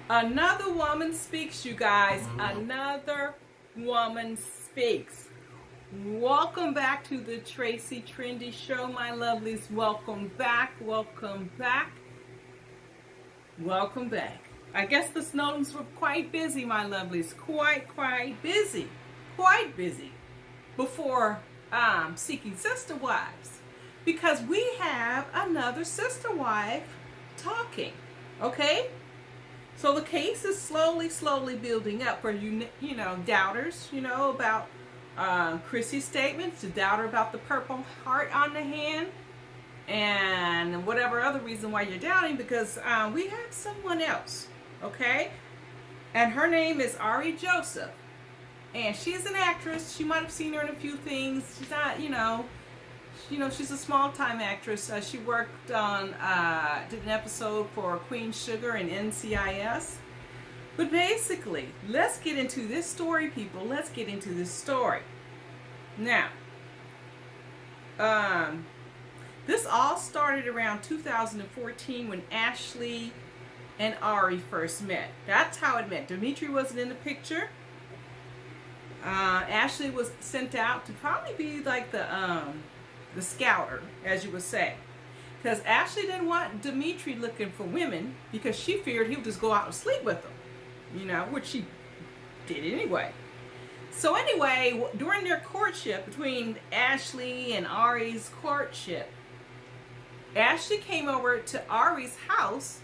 Another woman speaks, you guys. Another woman speaks. Welcome back to the Tracie Trendy Show, my lovelies. Welcome back, welcome back, welcome back. I guess the Snowdens were quite busy, my lovelies. Quite busy. Quite busy before seeking sister wives. Because we have another sister wife talking. Okay? So the case is slowly building up for you know, doubters, you know, about Chrissy's statements, to doubt her about the purple heart on the hand, and whatever other reason why you're doubting, because we have someone else, okay? And her name is Ari Joseph, and she's an actress. You might have seen her in a few things. She's not, you know, she's a small-time actress. She worked on, did an episode for Queen Sugar and NCIS. But basically, let's get into this story, people. Let's get into this story. Now, this all started around 2014 when Ashley and Ari first met. That's how it met. Dimitri wasn't in the picture. Ashley was sent out to probably be like the scouter, as you would say, because Ashley didn't want Dimitri looking for women because she feared he would just go out and sleep with them, you know, which she did anyway. So anyway, during their courtship, between Ashley and Ari's courtship, Ashley came over to Ari's house,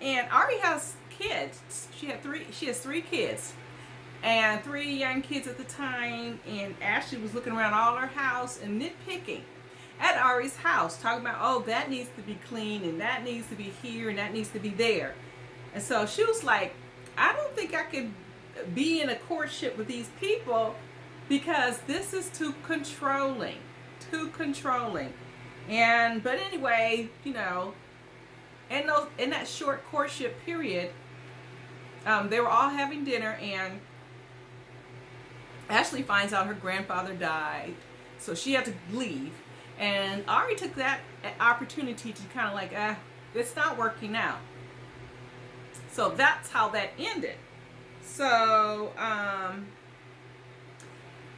and Ari has kids. She has three kids, and 3 young kids at the time, and Ashley was looking around all her house and nitpicking at Ari's house, talking about, oh, that needs to be clean, and that needs to be here, and that needs to be there. And so she was like, I don't think I could be in a courtship with these people because this is too controlling. And but anyway, you know, in that short courtship period, they were all having dinner, and Ashley finds out her grandfather died, so she had to leave. And Ari took that opportunity to kind of like, it's not working out. So that's how that ended. So,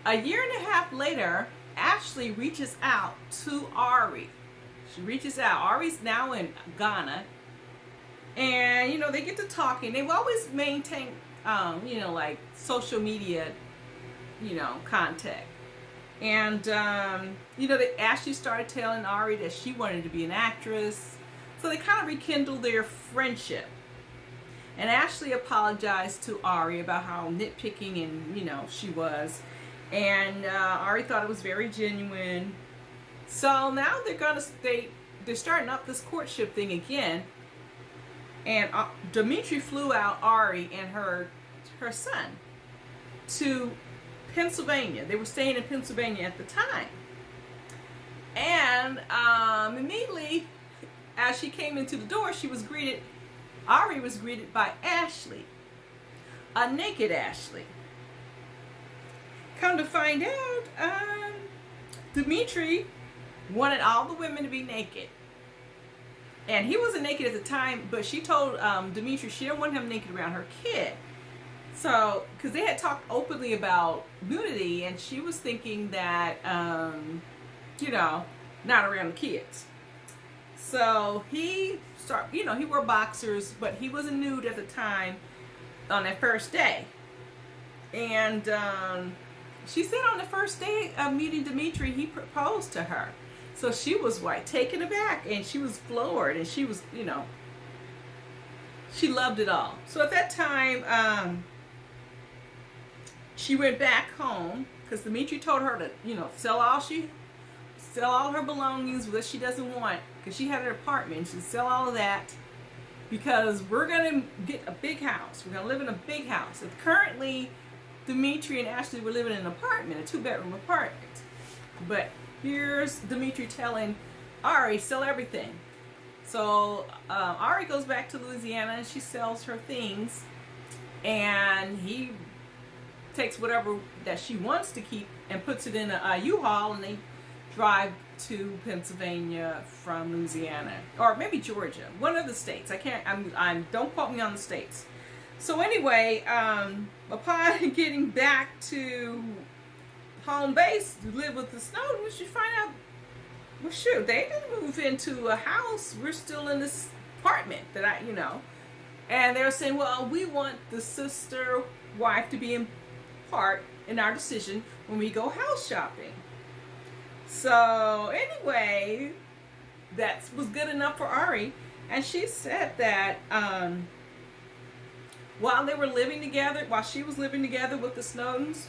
a year and a half later, Ashley reaches out to Ari. She reaches out. Ari's now in Ghana. And, you know, they get to talking. They've always maintained, you know, like social media, you know, contact. And, you know, Ashley started telling Ari that she wanted to be an actress. So they kind of rekindled their friendship. And Ashley apologized to Ari about how nitpicking and, you know, she was. And Ari thought it was very genuine. So now they're starting up this courtship thing again. And Dimitri flew out Ari and her son to Pennsylvania. They were staying in Pennsylvania at the time. And immediately, as she came into the door, Ari was greeted by Ashley, a naked Ashley. Come to find out, Dimitri wanted all the women to be naked. And he wasn't naked at the time, but she told Dimitri she didn't want him naked around her kid. So, because they had talked openly about nudity, and she was thinking that, you know, not around the kids. So he wore boxers, but he wasn't nude at the time on that first day. And she said on the first day of meeting Dimitri, he proposed to her. So she was taken aback, and she was floored, and she was, you know, she loved it all. So at that time, she went back home because Dimitri told her to, you know, sell all her belongings that she doesn't want, because she had an apartment. She said, sell all of that because we're going to get a big house. We're going to live in a big house. And currently, Dimitri and Ashley were living in an apartment, a 2-bedroom apartment. But here's Dimitri telling Ari, sell everything. So Ari goes back to Louisiana, and she sells her things, and he takes whatever that she wants to keep and puts it in a U-Haul, and they drive to Pennsylvania from Louisiana, or maybe Georgia, one of the states. I can't. Don't quote me on the states. So anyway, upon getting back to home base to live with the Snowdens, you find out, well, shoot, they didn't move into a house. We're still in this apartment that and they're saying, well, we want the sister wife to be in part in our decision when we go house shopping. So anyway, that was good enough for Ari, and she said that while they were living together, while she was living together with the Snowdens,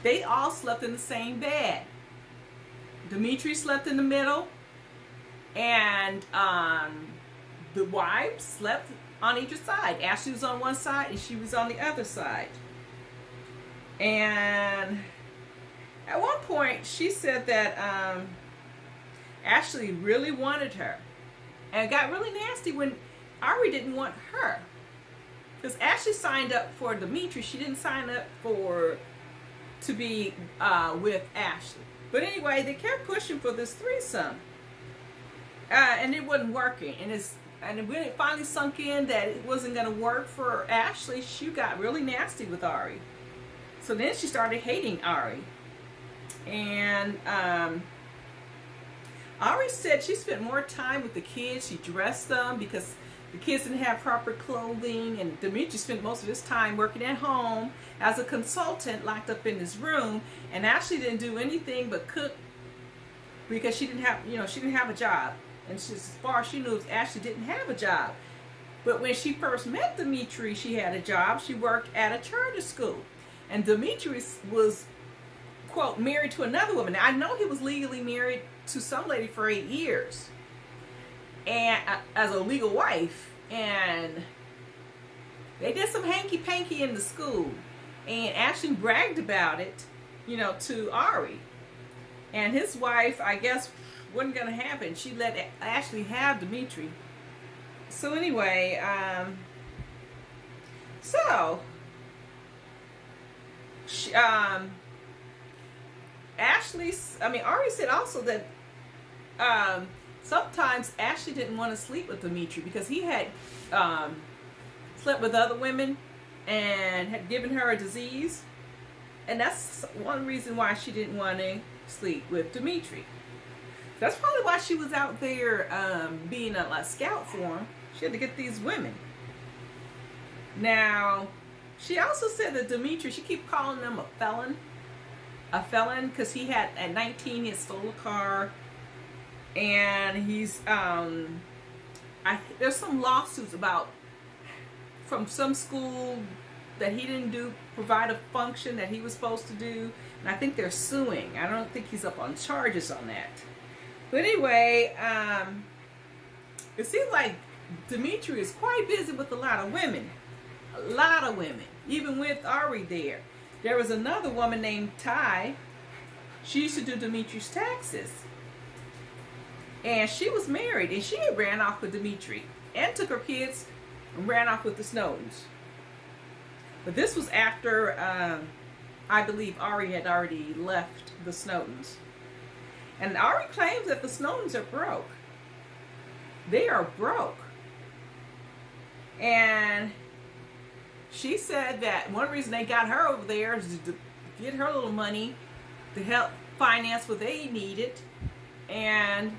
they all slept in the same bed. Dimitri slept in the middle, and the wives slept on either side. Ashley was on one side, and she was on the other side. And at one point, she said that Ashley really wanted her, and it got really nasty when Ari didn't want her. Because Ashley signed up for Dimitri, she didn't sign up to be with Ashley. But anyway, they kept pushing for this threesome, and it wasn't working. And when it finally sunk in that it wasn't going to work for Ashley, she got really nasty with Ari. So then she started hating Ari. And Ari said she spent more time with the kids. She dressed them because the kids didn't have proper clothing. And Dimitri spent most of his time working at home as a consultant, locked up in his room. And Ashley didn't do anything but cook because she didn't have a job. And as far as she knew, Ashley didn't have a job. But when she first met Dimitri, she had a job. She worked at a charter school. And Dimitri was, quote, married to another woman. Now, I know he was legally married to some lady for 8 years, and as a legal wife. And they did some hanky-panky in the school. And Ashley bragged about it, to Ari. And his wife, I guess, wasn't going to happen. She let Ashley have Dimitri. So anyway, Ari said also that sometimes Ashley didn't want to sleep with Dimitri because he had slept with other women and had given her a disease. And that's one reason why she didn't want to sleep with Dimitri. That's probably why she was out there being a scout for him. She had to get these women. Now, she also said that Dimitri, she keep calling him a felon. A felon because he had, at 19, he had stole a car. And he's, there's some lawsuits from some school that he didn't provide a function that he was supposed to do. And I think they're suing. I don't think he's up on charges on that. But anyway, it seems like Dimitri is quite busy with a lot of women. A lot of women. Even with Ari there. There was another woman named Ty. She used to do Dimitri's taxes. And she was married. And she ran off with Dimitri. And took her kids and ran off with the Snowdens. But this was after, I believe, Ari had already left the Snowdens. And Ari claims that the Snowdens are broke. They are broke. And she said that one reason they got her over there is to get her a little money to help finance what they needed. And,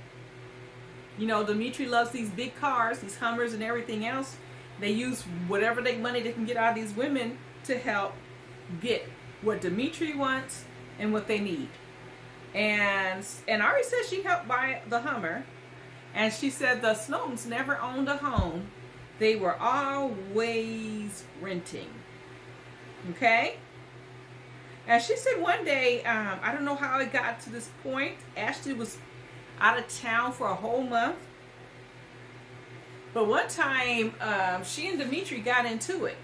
Dimitri loves these big cars, these Hummers and everything else. They use whatever money they can get out of these women to help get what Dimitri wants and what they need. And Ari said she helped buy the Hummer. And she said the Snowdens never owned a home. They were always renting. Okay? And she said one day, I don't know how it got to this point. Ashley was out of town for a whole month. But one time, she and Dimitri got into it.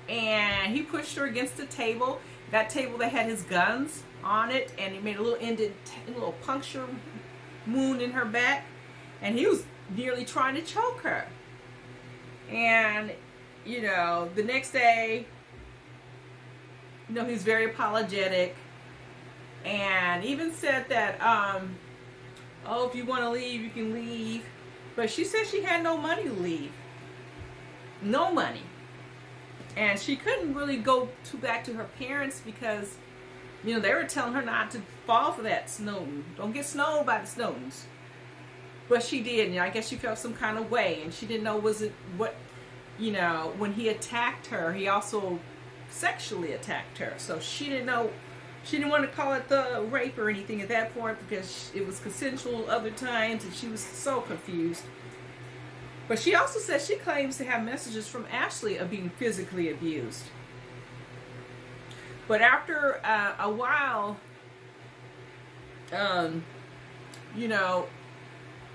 And he pushed her against the table. That table that had his guns on it. And he made a little puncture wound in her back. And he was nearly trying to choke her. And, the next day, he's very apologetic. and even said that, oh, if you want to leave, you can leave. But she said she had no money to leave. No money. And she couldn't really go back to her parents because, you know, they were telling her not to fall for that Snowden. Don't get snowed by the Snowdens. But she did, and I guess she felt some kind of way, and she didn't know was it what, you know, when he attacked her, he also sexually attacked her. So she didn't know, she didn't want to call it the rape or anything at that point because it was consensual other times, and she was so confused. But she also said she claims to have messages from Ashley of being physically abused. But after a while, you know,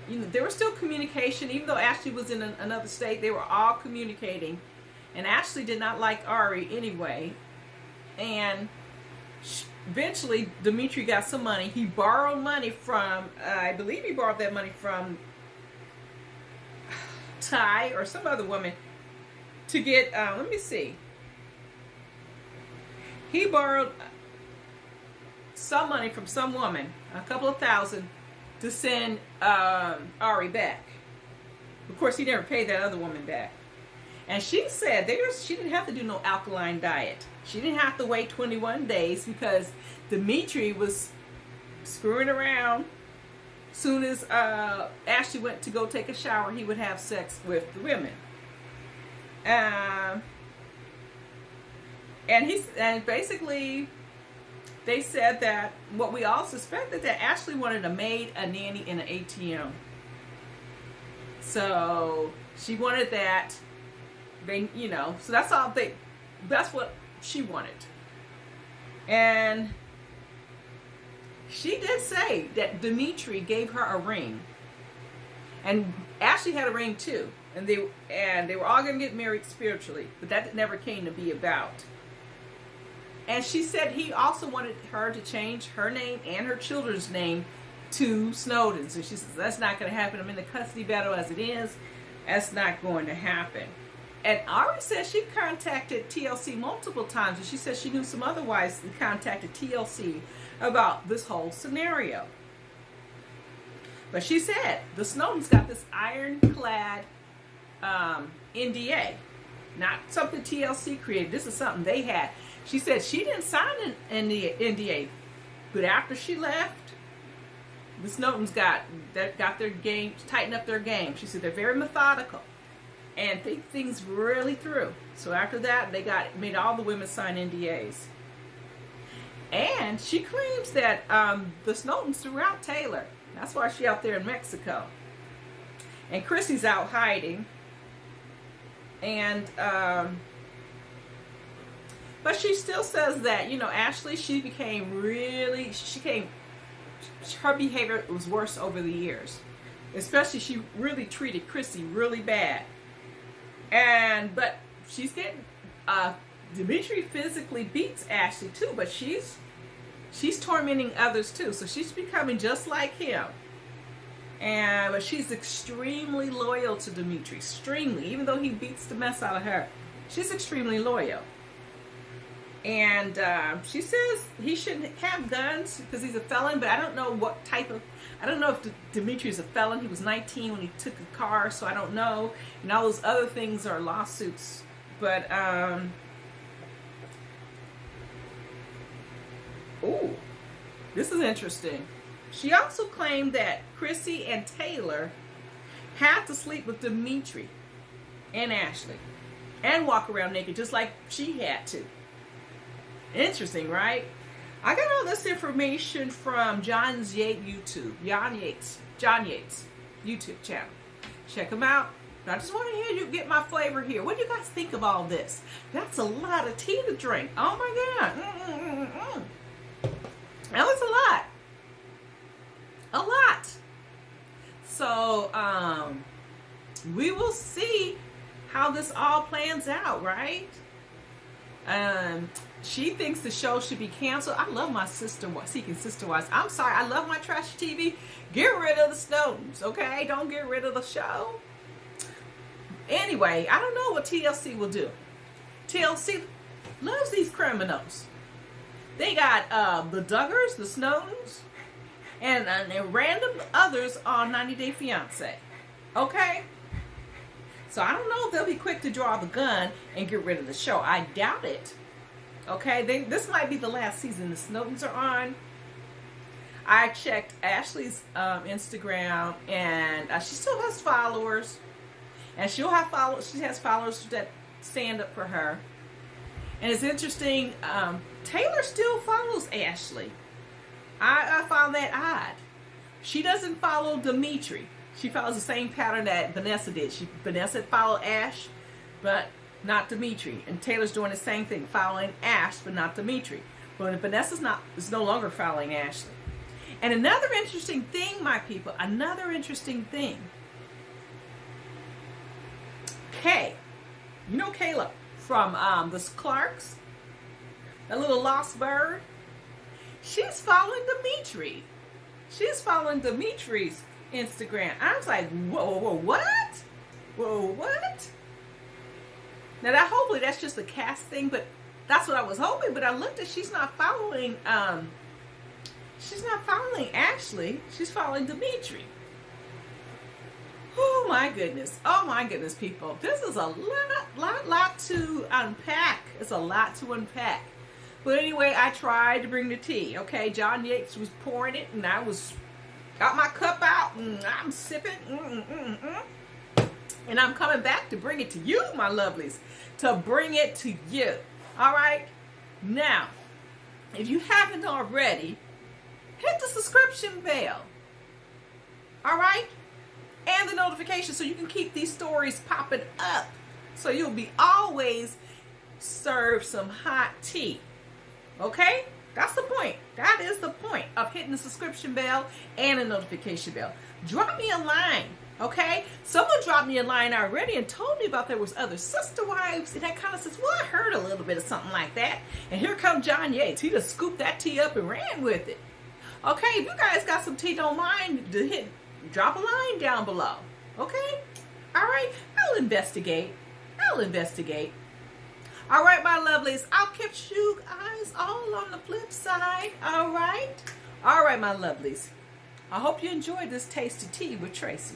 there was still communication. Even though Ashley was in another state, they were all communicating. And Ashley did not like Ari anyway. And eventually, Dimitri got some money. He borrowed money from, I believe he borrowed that money from Ty or some other woman to get, let me see. He borrowed some money from some woman, a couple of thousand, to send Ari back. Of course, he never paid that other woman back. And she said she didn't have to do no alkaline diet. She didn't have to wait 21 days because Dimitri was screwing around. Soon as Ashley went to go take a shower, he would have sex with the women. And basically, they said that what we all suspected, that Ashley wanted a maid, a nanny, and an ATM. So she wanted that. They, you know, so that's all that's what she wanted. And she did say that Dimitri gave her a ring. And Ashley had a ring too. And they were all going to get married spiritually. But that never came to be about. And she said he also wanted her to change her name and her children's name to Snowdens. And she says, that's not going to happen. I'm in the custody battle as it is. That's not going to happen. And Ari says she contacted TLC multiple times. And she said she knew some other wives that contacted TLC about this whole scenario. But she said the Snowdens got this ironclad NDA. Not something TLC created. This is something they had. She said she didn't sign an NDA, but after she left, the Snowdens got their game, tightened up their game. She said they're very methodical and think things really through. So after that, they made all the women sign NDAs. And she claims that the Snowdens threw out Tayler. That's why she's out there in Mexico. And Chrissy's out hiding. And but she still says that, you know, Ashley, her behavior was worse over the years. Especially she really treated Chrissy really bad. But she's getting, Dimitri physically beats Ashley too, but she's tormenting others too. So she's becoming just like him. But she's extremely loyal to Dimitri. Extremely. Even though he beats the mess out of her, she's extremely loyal. And she says he shouldn't have guns because he's a felon, but I don't know what type of, I don't know if Dimitri is a felon. He was 19 when he took a car, so I don't know. And all those other things are lawsuits. But, ooh, this is interesting. She also claimed that Chrissy and Tayler had to sleep with Dimitri and Ashley and walk around naked just like she had to. Interesting, right? I got all this information from John Yate YouTube. John Yate's YouTube channel. Check him out. I just want to hear you get my flavor here. What do you guys think of all this? That's a lot of tea to drink. Oh my God. That was a lot. A lot. So, we will see how this all plans out, right? She thinks the show should be canceled. I love my Seeking Sister Wives. I'm sorry, I love my trash TV. Get rid of the Snowdens, okay? Don't get rid of the show. Anyway, I don't know what TLC will do. TLC loves these criminals. They got the Duggars, the Snowdens, and random others on 90 Day Fiance. Okay? So I don't know if they'll be quick to draw the gun and get rid of the show. I doubt it. Okay? This might be the last season the Snowdens are on. I checked Ashley's Instagram, and she still has followers. And she has followers that stand up for her. And it's interesting, Tayler still follows Ashley. I found that odd. She doesn't follow Dimitri. She follows the same pattern that Vanessa did. Vanessa followed Ash, but not Dimitri. And Taylor's doing the same thing, following Ash, but not Dimitri. But Vanessa's is no longer following Ashley. And another interesting thing, my people, another interesting thing. Kay, you know Kayla from the Clarks, that little lost bird. She's following Dimitri. She's following Dimitri's Instagram. I was like, whoa, what? Whoa, what? Now that hopefully that's just a cast thing, but that's what I was hoping. But I looked at, she's not following Ashley. She's following Dimitri. Oh my goodness, people. This is a lot to unpack. It's a lot to unpack. But anyway, I tried to bring the tea. Okay, John Yates was pouring it, and I got my cup out, and I'm sipping. And I'm coming back to bring it to you, my lovelies. To bring it to you. All right? Now, if you haven't already, hit the subscription bell. All right? And the notification so you can keep these stories popping up. So you'll be always served some hot tea. Okay? That's the point. That is the point of hitting the subscription bell and the notification bell. Drop me a line. Okay? Someone dropped me a line already and told me about there was other sister wives. And that kind of says, well, I heard a little bit of something like that. And here comes John Yates. He just scooped that tea up and ran with it. Okay? If you guys got some tea, don't mind to drop a line down below. Okay? All right? I'll investigate. All right, my lovelies. I'll catch you guys all on the flip side. All right? All right, my lovelies. I hope you enjoyed this taste of tea with Tracie.